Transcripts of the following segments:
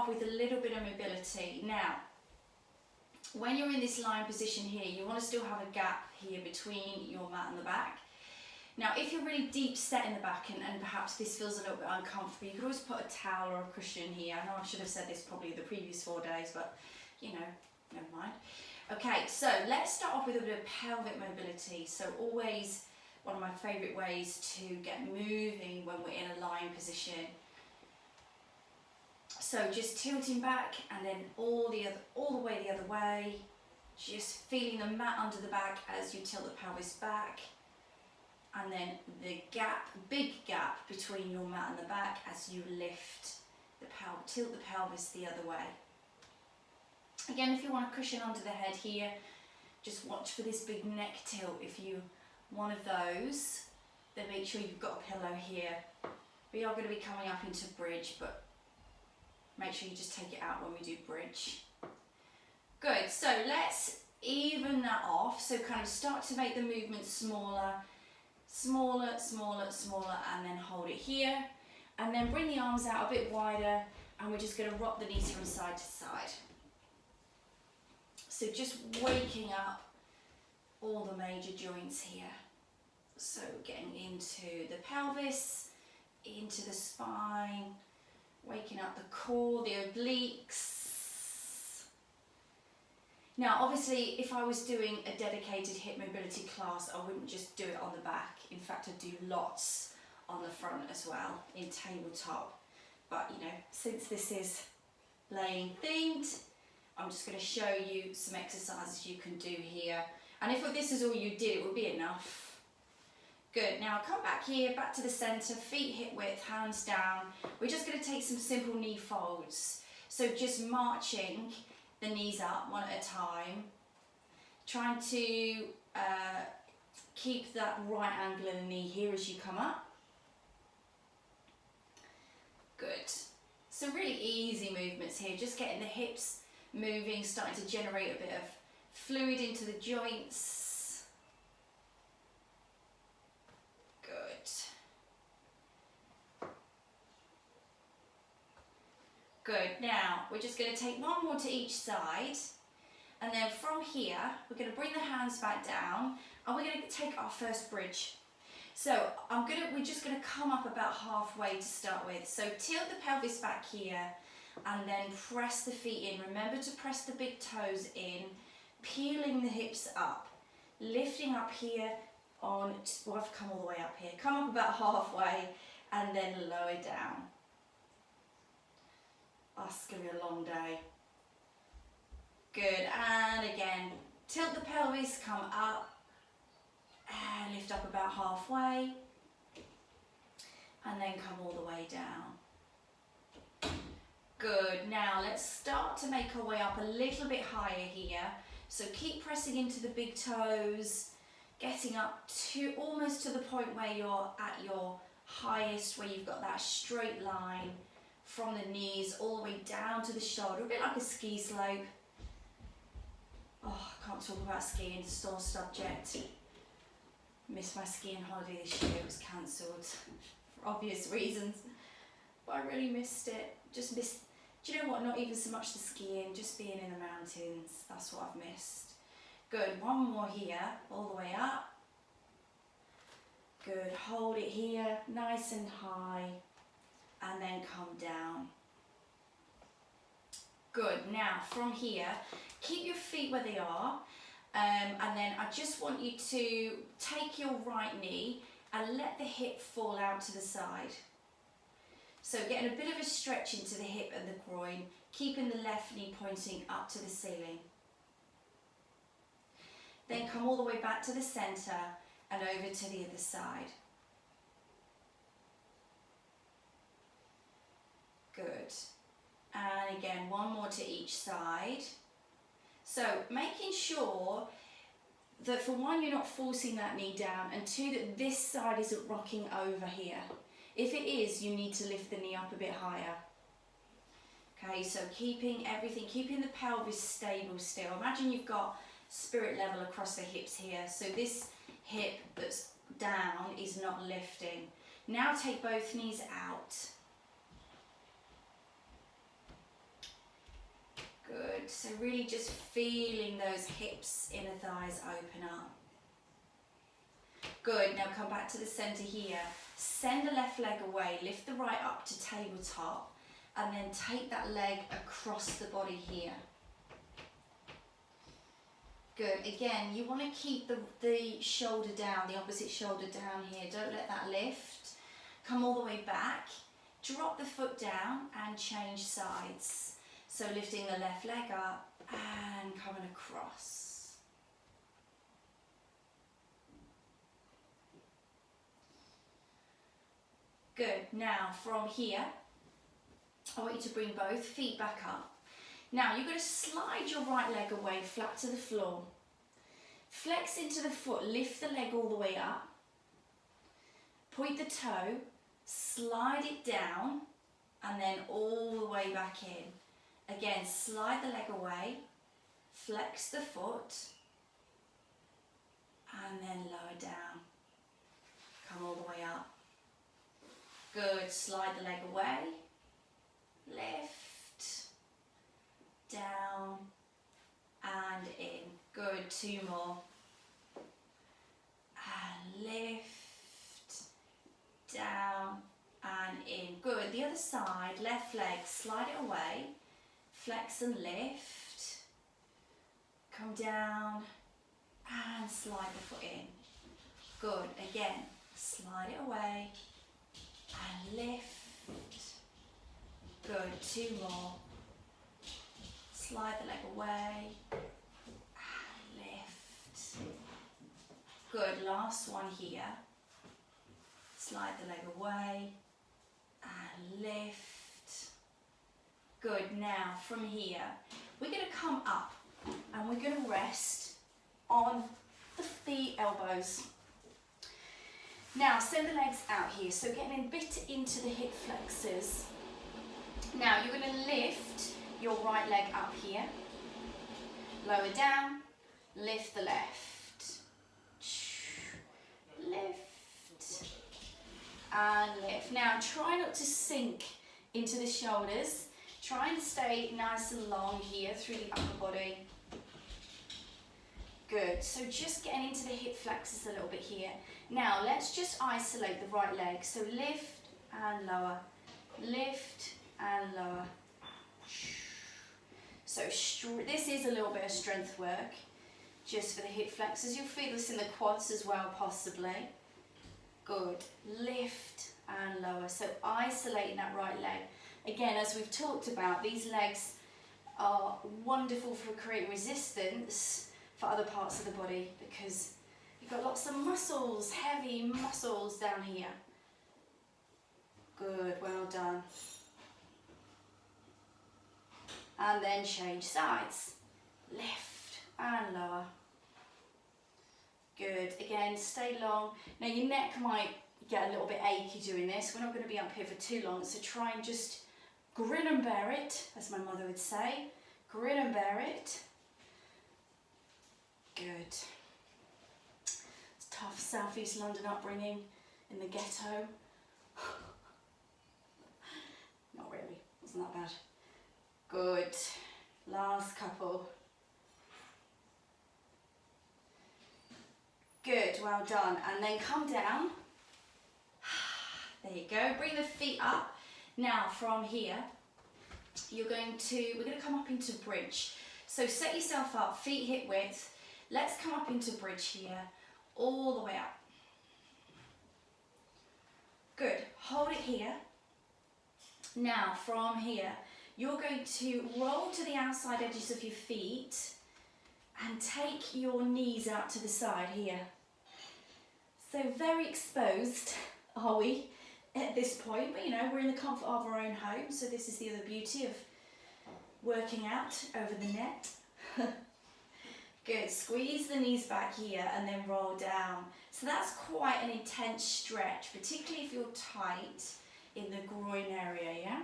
off with a little bit of mobility. Now, when you're in this lying position here, you want to still have a gap here between your mat and the back. Now, if you're really deep set in the back and perhaps this feels a little bit uncomfortable, you could always put a towel or a cushion here. I know I should have said this probably the previous 4 days, but you know, never mind. Okay, so let's start off with a bit of pelvic mobility. So always one of my favourite ways to get moving when we're in a lying position. So just tilting back and then all the way the other way. Just feeling the mat under the back as you tilt the pelvis back. And then the gap, big gap between your mat and the back as you lift the tilt the pelvis the other way. Again, if you want a cushion under the head here, just watch for this big neck tilt. If you're one of those, then make sure you've got a pillow here. We are going to be coming up into bridge, but make sure you just take it out when we do bridge. Good, so let's even that off. So kind of start to make the movement smaller, smaller, smaller, smaller, and then hold it here. And then bring the arms out a bit wider, and we're just going to rock the knees from side to side. So just waking up all the major joints here. So getting into the pelvis, into the spine, waking up the core, the obliques. Now obviously if I was doing a dedicated hip mobility class, I wouldn't just do it on the back. In fact, I'd do lots on the front as well in tabletop. But you know, since this is laying themed, I'm just going to show you some exercises you can do here. And if this is all you did, it would be enough. Good, now come back here, back to the center, feet hip width, hands down. We're just going to take some simple knee folds. So just marching the knees up one at a time. Trying to keep that right angle in the knee here as you come up. Good. So really easy movements here, just getting the hips moving, starting to generate a bit of fluid into the joints. Good. Good, now we're just going to take one more to each side, and then from here we're going to bring the hands back down and we're going to take our first bridge. So we're just going to come up about halfway to start with. So tilt the pelvis back here and then press the feet in. Remember to press the big toes in, peeling the hips up, lifting up here on, well, I've come all the way up here. Come up about halfway and then lower down. Oh, it's going to be a long day. Good, and again, tilt the pelvis, come up, and lift up about halfway, and then come all the way down. Good, now let's start to make our way up a little bit higher here. So keep pressing into the big toes, getting up to almost to the point where you're at your highest, where you've got that straight line from the knees all the way down to the shoulder, a bit like a ski slope. Oh, I can't talk about skiing, it's a sore subject. Missed my skiing holiday this year, it was cancelled for obvious reasons. But I really missed it. Just missed, do you know what, not even so much the skiing, just being in the mountains, that's what I've missed. Good, one more here, all the way up. Good, hold it here, nice and high, and then come down. Good, now from here, keep your feet where they are, and then I just want you to take your right knee and let the hip fall out to the side. So getting a bit of a stretch into the hip and the groin, keeping the left knee pointing up to the ceiling. Then come all the way back to the center and over to the other side. Good. And again, one more to each side. So making sure that for one, you're not forcing that knee down, and two, that this side isn't rocking over here. If it is, you need to lift the knee up a bit higher. Okay, so keeping everything, keeping the pelvis stable still. Imagine you've got spirit level across the hips here. So this hip that's down is not lifting. Now take both knees out. So really just feeling those hips, inner thighs open up. Good, now come back to the center here. Send the left leg away, lift the right up to tabletop, and then take that leg across the body here. Good, again, you want to keep the shoulder down, the opposite shoulder down here. Don't let that lift. Come all the way back, drop the foot down and change sides. So lifting the left leg up and coming across. Good, now from here, I want you to bring both feet back up. Now you're going to slide your right leg away flat to the floor. Flex into the foot, lift the leg all the way up. Point the toe, slide it down, and then all the way back in. Again, slide the leg away, flex the foot, and then lower down. Come all the way up. Good, slide the leg away, lift, down, and in. Good, two more. And lift, down, and in. Good, the other side, left leg, slide it away, flex and lift, come down, and slide the foot in. Good, again, slide it away, and lift. Good, two more. Slide the leg away, and lift. Good, last one here. Slide the leg away, and lift. Good, now from here, we're going to come up, and we're going to rest on the elbows. Now, send the legs out here, so getting a bit into the hip flexors. Now, you're going to lift your right leg up here, lower down, lift the left, lift, and lift. Now, try not to sink into the shoulders. Try and stay nice and long here through the upper body. Good, so just getting into the hip flexors a little bit here. Now let's just isolate the right leg. So lift and lower, lift and lower. So this is a little bit of strength work, just for the hip flexors. You'll feel this in the quads as well, possibly. Good, lift and lower. So isolating that right leg. Again, as we've talked about, these legs are wonderful for creating resistance for other parts of the body because you've got lots of muscles, heavy muscles down here. Good, well done. And then change sides. Lift and lower. Good, again, stay long. Now your neck might get a little bit achy doing this. We're not going to be up here for too long, so try and just grin and bear it, as my mother would say. Grin and bear it. Good. It's tough South East London upbringing in the ghetto. Not really, wasn't that bad. Good. Last couple. Good, well done. And then come down. There you go. Bring the feet up. Now from here, we're going to come up into bridge. So set yourself up, feet hip width. Let's come up into bridge here, all the way up. Good, hold it here. Now from here, you're going to roll to the outside edges of your feet and take your knees out to the side here. So very exposed, are we, at this point? But you know, we're in the comfort of our own home, so this is the other beauty of working out over the net. Good, squeeze the knees back here and then roll down. So that's quite an intense stretch, particularly if you're tight in the groin area, yeah?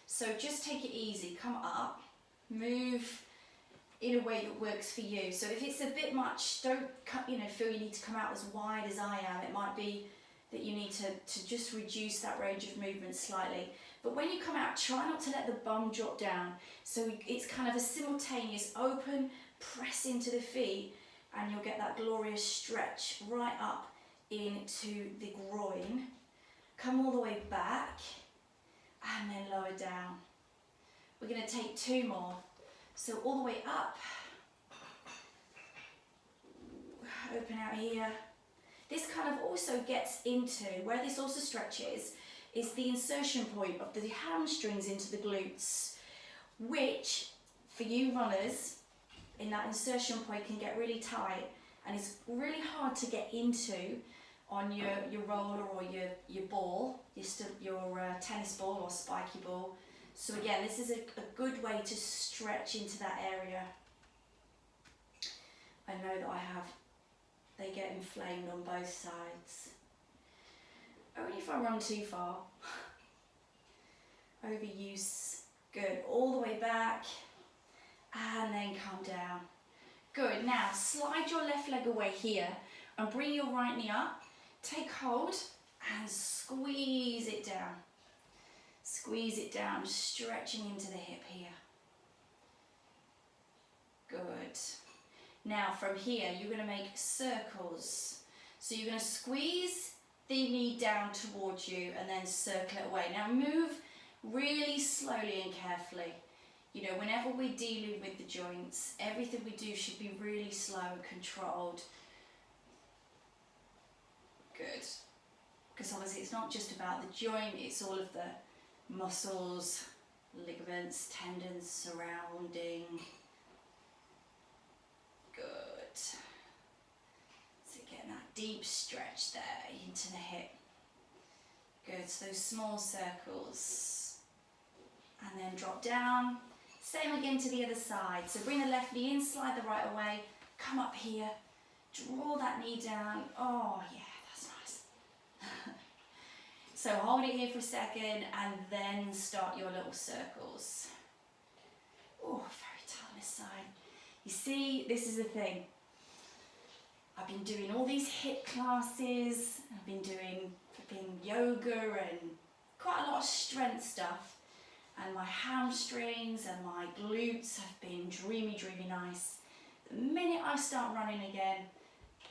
So just take it easy, come up, move in a way that works for you. So if it's a bit much, don't feel you need to come out as wide as I am. It might be that you need to just reduce that range of movement slightly. But when you come out, try not to let the bum drop down. So it's kind of a simultaneous open press into the feet, and you'll get that glorious stretch right up into the groin. Come all the way back and then lower down. We're going to take 2 more. So all the way up, open out here. This kind of also gets into, where this also stretches, is the insertion point of the hamstrings into the glutes, which for you runners, in that insertion point can get really tight and it's really hard to get into on your roller or your ball, your tennis ball or spiky ball. So again, this is a good way to stretch into that area. I know that they get inflamed on both sides. Only if I run too far. Overuse. Good. All the way back. And then come down. Good. Now slide your left leg away here and bring your right knee up. Take hold and squeeze it down. Squeeze it down, stretching into the hip here. Good. Now from here, you're going to make circles. So you're going to squeeze the knee down towards you and then circle it away. Now move really slowly and carefully. You know, whenever we're dealing with the joints, everything we do should be really slow and controlled. Good. Because obviously it's not just about the joint, it's all of the muscles, ligaments, tendons surrounding. Good. So getting that deep stretch there into the hip. Good, so those small circles. And then drop down. Same again to the other side. So bring the left knee in, slide the right away, come up here, draw that knee down. Oh yeah, that's nice. So hold it here for a second and then start your little circles. Oh, very tight on this side. You see, this is the thing. I've been doing all these hip classes, I've been doing flipping yoga and quite a lot of strength stuff, and my hamstrings and my glutes have been dreamy, dreamy nice. The minute I start running again,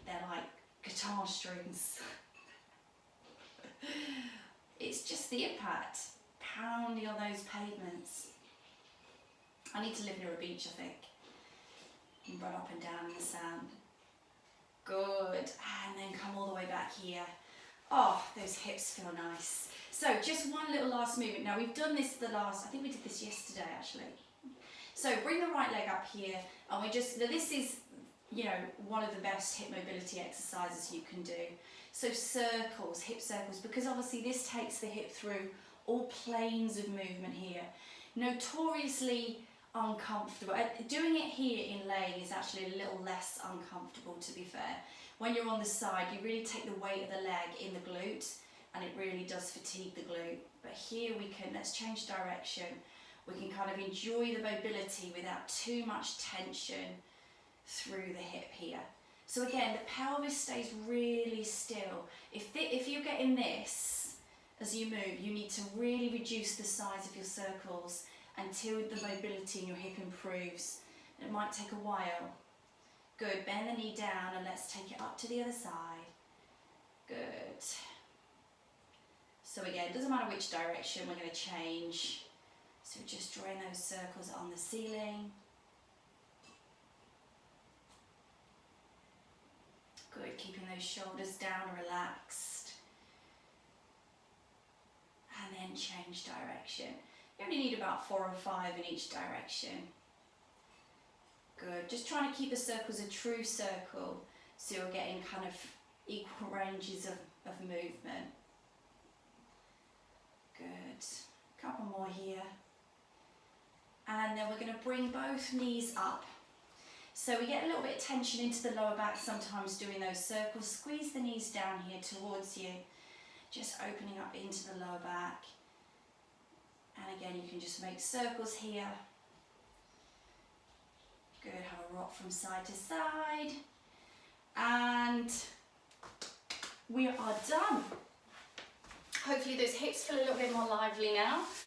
they're like guitar strings. It's just the impact, pounding on those pavements. I need to live near a beach, I think, and run up and down in the sand. Good, and then come all the way back here. Oh, those hips feel nice. So just one little last movement. Now we've done this I think we did this yesterday actually. So bring the right leg up here, and this is, you know, one of the best hip mobility exercises you can do. So circles, hip circles, because obviously this takes the hip through all planes of movement here. Notoriously uncomfortable. Doing it here in laying is actually a little less uncomfortable, to be fair. When you're on the side, you really take the weight of the leg in the glute, and it really does fatigue the glute. But here let's change direction. We can kind of enjoy the mobility without too much tension through the hip here. So again, the pelvis stays really still. If you're getting this as you move, you need to really reduce the size of your circles until the mobility in your hip improves. It might take a while. Good, bend the knee down and let's take it up to the other side. Good. So again, it doesn't matter which direction, we're going to change. So just drawing those circles on the ceiling. Good, keeping those shoulders down, relaxed. And then change direction. You only need about 4 or 5 in each direction. Good, just trying to keep the circles a true circle so you're getting kind of equal ranges of movement. Good, couple more here. And then we're going to bring both knees up. So we get a little bit of tension into the lower back sometimes doing those circles. Squeeze the knees down here towards you, just opening up into the lower back. And again, you can just make circles here. Good, have a rock from side to side. And we are done. Hopefully those hips feel a little bit more lively now.